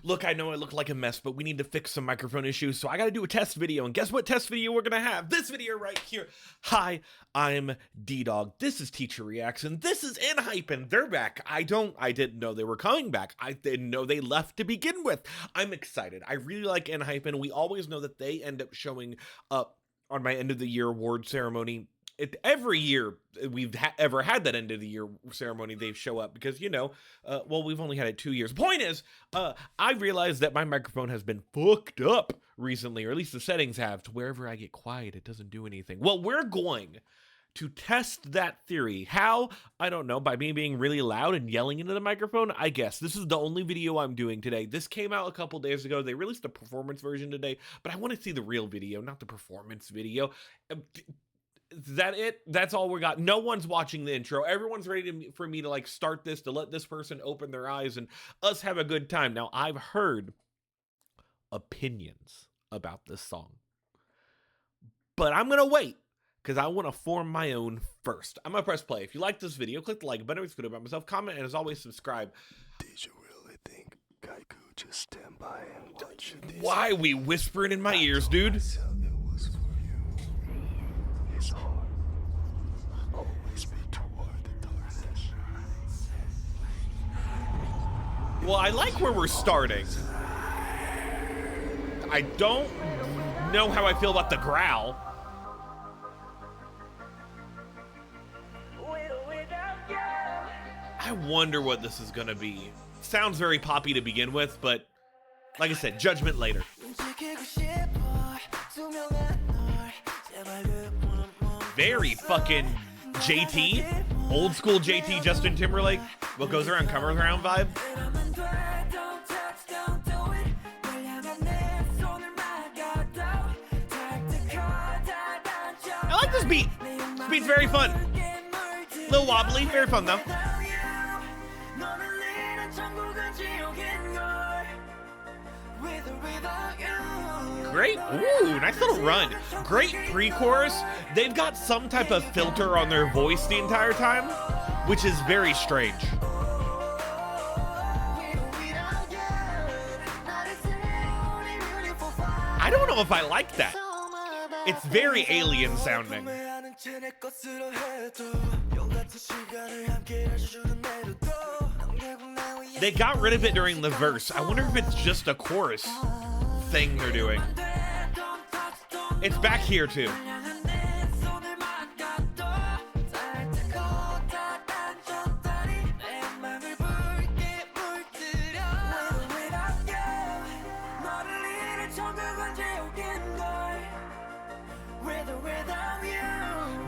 Look, I know I look like a mess, but we need to fix some microphone issues, so I gotta do a test video, and guess what test video we're gonna have? This video right here. Hi, I'm Ddog. This is Teacher Reacts, and this is ENHYPEN. They're back. I didn't know they were coming back. I didn't know they left to begin with. I'm excited. I really like ENHYPEN. We always know that they end up showing up on my end of the year award ceremony. Every year we've ever had that end of the year ceremony, they show up because, you know, well, we've only had it 2 years. Point is, I realized that my microphone has been fucked up recently, or at least the settings have, to wherever I get quiet, it doesn't do anything. Well, we're going to test that theory. How? I don't know. By me being really loud and yelling into the microphone, I guess. This is the only video I'm doing today. This came out a couple days ago. They released a performance version today, but I want to see the real video, not the performance video. Is that it? That's all we got. No one's watching the intro. Everyone's ready for me to like start this, to let this person open their eyes and us have a good time. Now, I've heard opinions about this song, but I'm gonna wait because I want to form my own first. I'm gonna press play. If you like this video, click the like button. It's good about myself. Comment, and as always, subscribe. Did you really think I could just stand by and watch this? Why are we whispering in my ears, dude? It's hard. Always be toward the darkness. Well, I like where we're starting. I don't know how I feel about the growl. I wonder what this is gonna be. Sounds very poppy to begin with, but like I said, judgment later. Very fucking JT, old school JT, Justin Timberlake, what goes around comes around vibe. I like this beat. This beat's very fun. A little wobbly, very fun though. Great, ooh, nice little run. Great pre-chorus. They've got some type of filter on their voice the entire time, which is very strange. I don't know if I like that. It's very alien sounding. They got rid of it during the verse. I wonder if it's just a chorus thing they're doing. It's back here too.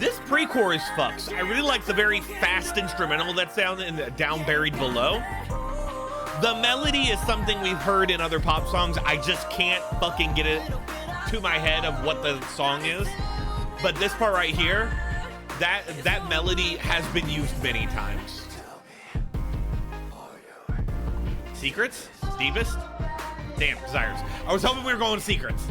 This pre-chorus fucks. I really like the very fast instrumental that's down in the down buried below. The melody is something we've heard in other pop songs. I just can't fucking get it to my head of what the song is. But this part right here, that melody has been used many times. Secrets? Deepest? Damn, Desires. I was hoping we were going Secrets.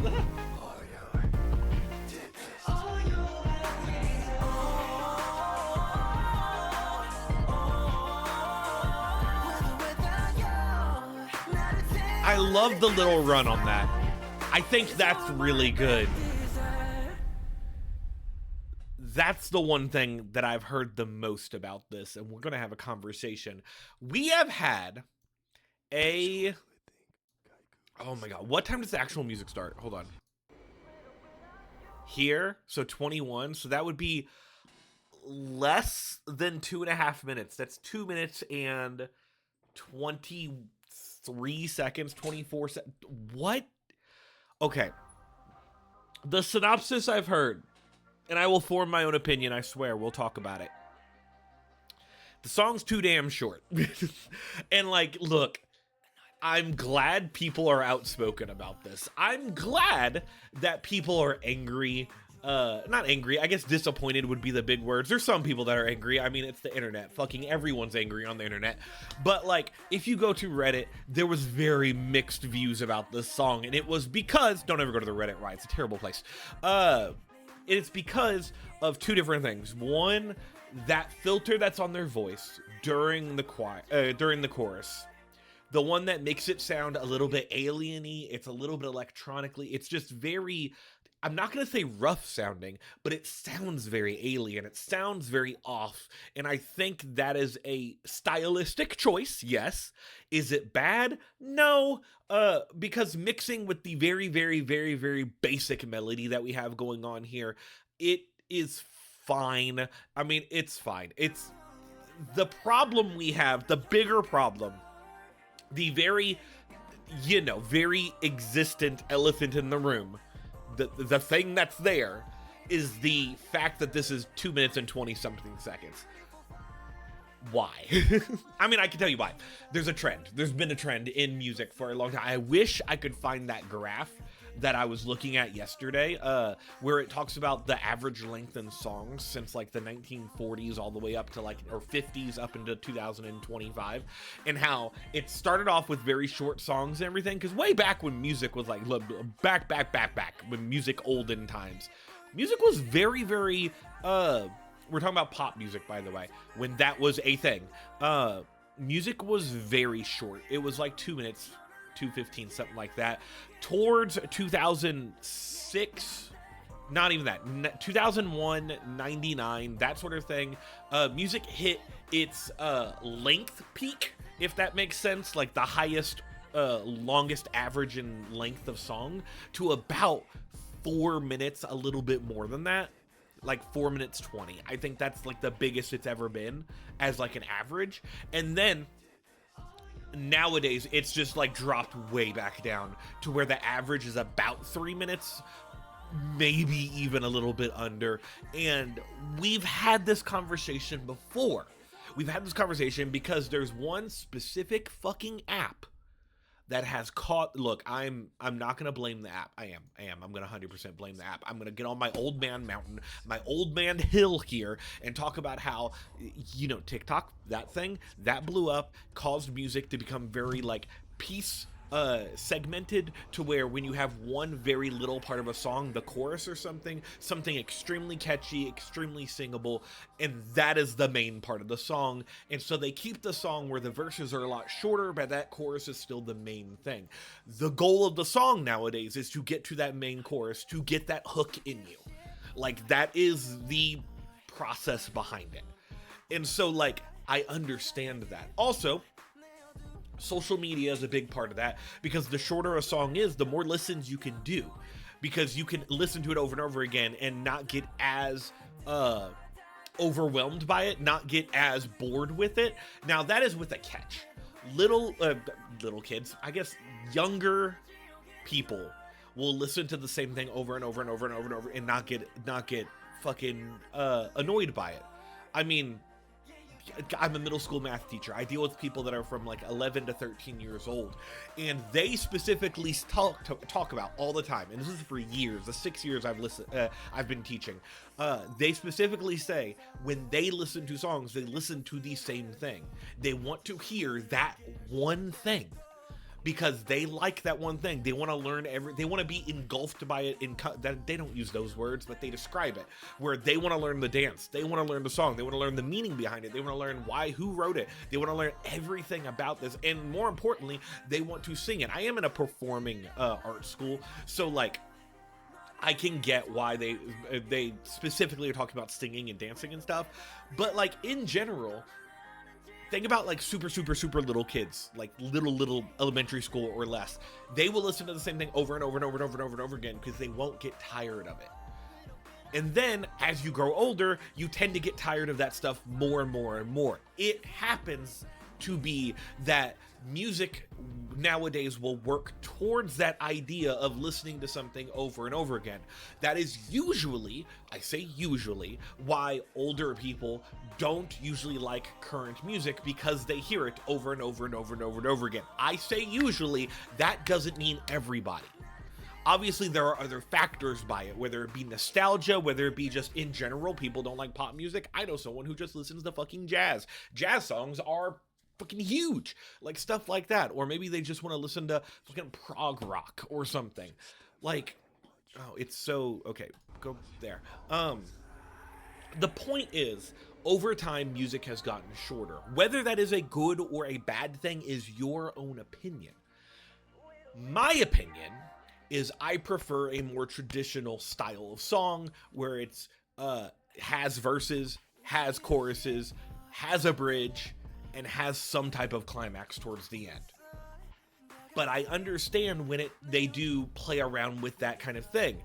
I love the little run on that. I think that's really good. That's the one thing that I've heard the most about this, and we're gonna have a conversation. We have had a... Oh my god, what time does the actual music start? Hold on. Here, so 21, so that would be less than 2.5 minutes. That's 2 minutes and 23 seconds, 24 seconds. What? Okay. The synopsis I've heard, and I will form my own opinion, I swear, we'll talk about it. The song's too damn short. And like, look, I'm glad people are outspoken about this. I'm glad that people are angry. Not angry, I guess disappointed would be the big words. There's some people that are angry. I mean, it's the internet. Fucking everyone's angry on the internet. But like, if you go to Reddit, there was very mixed views about this song. And it was because, don't ever go to the Reddit, right? It's a terrible place. It's because of two different things. One, that filter that's on their voice during the chorus. the one that makes it sound a little bit alien-y, it's a little bit electronically, it's just very, I'm not going to say rough sounding, but it sounds very alien. It sounds very off. And I think that is a stylistic choice, yes. Is it bad? No. Because mixing with the very, very, very, very basic melody that we have going on here, it is fine. I mean, it's fine. It's the problem we have, the bigger problem, the very, very existent elephant in the room, the thing that's there is the fact that this is 2 minutes and 20 something seconds. Why? I mean, I can tell you why. There's a trend. There's been a trend in music for a long time. I wish I could find that graph that I was looking at yesterday, where it talks about the average length in songs since like the 1940s all the way up to like, or 50s up into 2025, and how it started off with very short songs and everything, because way back when music was like, back when music olden times, music was very, very, we're talking about pop music, by the way, when that was a thing, music was very short. It was like 2 minutes, 2:15, something like that. Towards 2006, not even that, 2001, 99, that sort of thing, music hit its length peak, if that makes sense, like the highest, longest average in length of song, to about 4 minutes, a little bit more than that, like 4 minutes 20. I think that's like the biggest it's ever been as like an average. And then nowadays it's just like dropped way back down to where the average is about 3 minutes, maybe even a little bit under. And we've had this conversation before. We've had this conversation because there's one specific fucking app that has caught, look, I'm not gonna blame the app. I am. I'm gonna 100% blame the app. I'm gonna get on my old man mountain, my old man hill here, and talk about how, TikTok, that thing, that blew up, caused music to become very, like, segmented, to where when you have one very little part of a song, the chorus or something extremely catchy, extremely singable, and that is the main part of the song. And so they keep the song where the verses are a lot shorter, but that chorus is still the main thing. The goal of the song nowadays is to get to that main chorus, to get that hook in you. Like, that is the process behind it. And so, like, I understand that. Also, social media is a big part of that, because the shorter a song is, the more listens you can do, because you can listen to it over and over again and not get as overwhelmed by it, not get as bored with it. Now, that is with a catch. Little kids, I guess, younger people will listen to the same thing over and over and over and over and over and not get fucking annoyed by it. I mean, I'm a middle school math teacher. I deal with people that are from like 11 to 13 years old, and they specifically talk about all the time, and this is for years, the 6 years I've been teaching. They specifically say when they listen to songs, they listen to the same thing. They want to hear that one thing, because they like that one thing. They want to learn they want to be engulfed by it. They don't use those words, but they describe it, where they want to learn the dance, they want to learn the song, they want to learn the meaning behind it, they want to learn who wrote it, they want to learn everything about this, and more importantly, they want to sing it. I am in a performing art school, so like, I can get why they specifically are talking about singing and dancing and stuff, but like, in general, think about like super little kids, like little elementary school or less. They will listen to the same thing over and over and over and over and over and over again, because they won't get tired of it. And then as you grow older, you tend to get tired of that stuff more and more and more. It happens to be that music nowadays will work towards that idea of listening to something over and over again. That is usually, I say usually, why older people don't usually like current music, because they hear it over and over and over and over and over again. I say usually, that doesn't mean everybody. Obviously, there are other factors by it, whether it be nostalgia, whether it be just in general, people don't like pop music. I know someone who just listens to fucking jazz. Jazz songs are fucking huge, like stuff like that. Or maybe they just want to listen to fucking prog rock or something. Like, oh, it's so, okay, go there. The point is, over time, music has gotten shorter. Whether that is a good or a bad thing is your own opinion. My opinion is I prefer a more traditional style of song where it's has verses, has choruses, has a bridge, and has some type of climax towards the end. But I understand when they do play around with that kind of thing.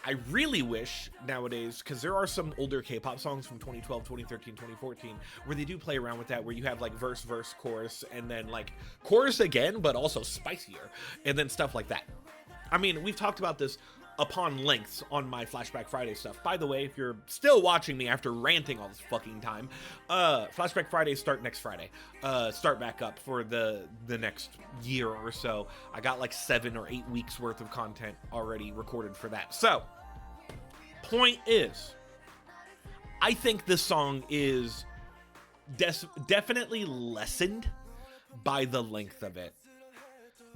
I really wish nowadays, because there are some older K-pop songs from 2012, 2013, 2014, where they do play around with that, where you have like verse, chorus, and then like chorus again, but also spicier, and then stuff like that. I mean, we've talked about this upon lengths on my Flashback Friday stuff. By the way, if you're still watching me after ranting all this fucking time, Flashback Fridays start next Friday. Start back up for the next year or so. I got like 7 or 8 weeks worth of content already recorded for that. So, point is, I think this song is definitely lessened by the length of it.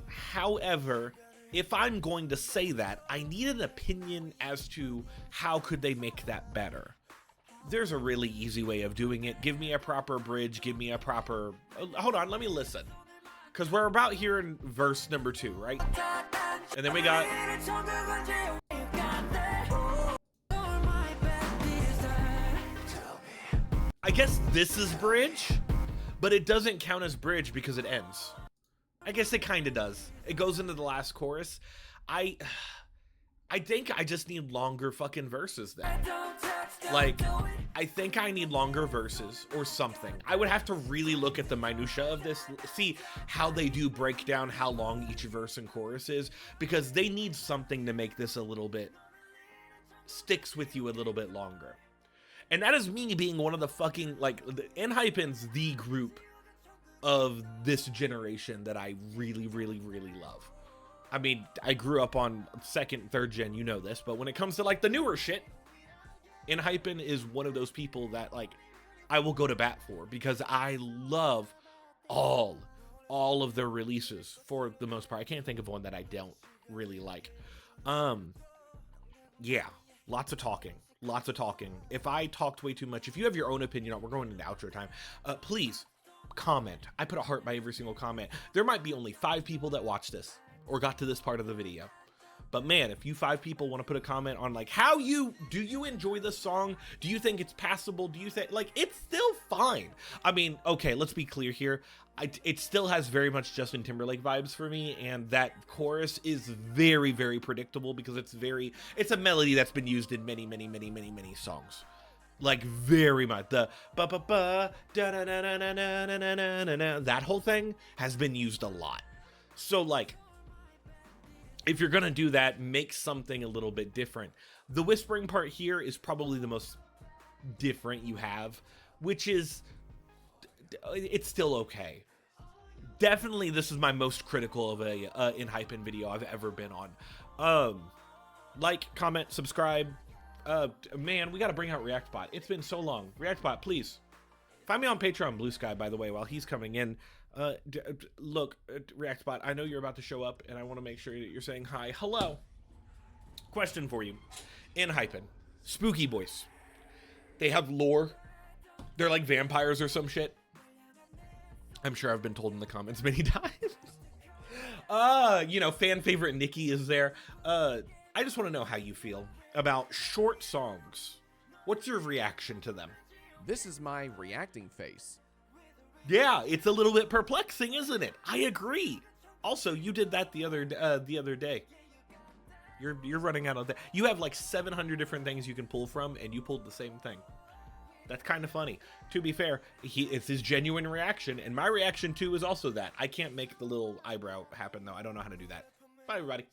However, if I'm going to say that, I need an opinion as to how could they make that better. There's a really easy way of doing it. Give me a proper bridge, give me a proper... hold on, let me listen. Because we're about here in verse number 2, right? And then we got... I guess this is bridge, but it doesn't count as bridge because it ends. I guess it kind of does. It goes into the last chorus. I think I just need longer fucking verses then. Like, I think I need longer verses or something. I would have to really look at the minutia of this, see how they do break down how long each verse and chorus is, because they need something to make this a little bit, sticks with you a little bit longer. And that is me being one of the fucking, like, ENHYPEN's the group of this generation that I really, really, really love. I mean, I grew up on 2nd, 3rd gen, you know this, but when it comes to like the newer shit, ENHYPEN is one of those people that like I will go to bat for, because I love all of their releases for the most part. I can't think of one that I don't really like. Yeah, lots of talking. If I talked way too much, if you have your own opinion on, we're going into outro time, please comment. I put a heart by every single comment. There might be only 5 people that watch this or got to this part of the video, but man, if you 5 people want to put a comment on like do you enjoy this song, do you think it's passable, do you think like it's still fine? I mean, okay, let's be clear here, it still has very much Justin Timberlake vibes for me, and that chorus is very, very predictable because it's a melody that's been used in many songs. Like, very much. The ba ba ba da da da da da da da da da, that whole thing has been used a lot. So like, if you're gonna do that, make something a little bit different. The whispering part here is probably the most different you have, which is, it's still okay. Definitely, this is my most critical of a ENHYPEN video I've ever been on. Like, comment, subscribe. Man, we gotta bring out ReactBot. It's been so long. ReactBot, please. Find me on Patreon, BlueSky, by the way, while he's coming in. Look, ReactBot, I know you're about to show up, and I want to make sure that you're saying hi. Hello. Question for you. ENHYPEN. Spooky boys. They have lore. They're like vampires or some shit. I'm sure I've been told in the comments many times. You know, fan favorite Nikki is there. I just want to know how you feel about short songs. What's your reaction to them? This is my reacting face. Yeah, it's a little bit perplexing, isn't it? I agree. Also, you did that the other day. You're running out of that. You have like 700 different things you can pull from, and you pulled the same thing. That's kind of funny. To be fair, it's his genuine reaction, and my reaction too is also that. I can't make the little eyebrow happen though. I don't know how to do that. Bye, everybody.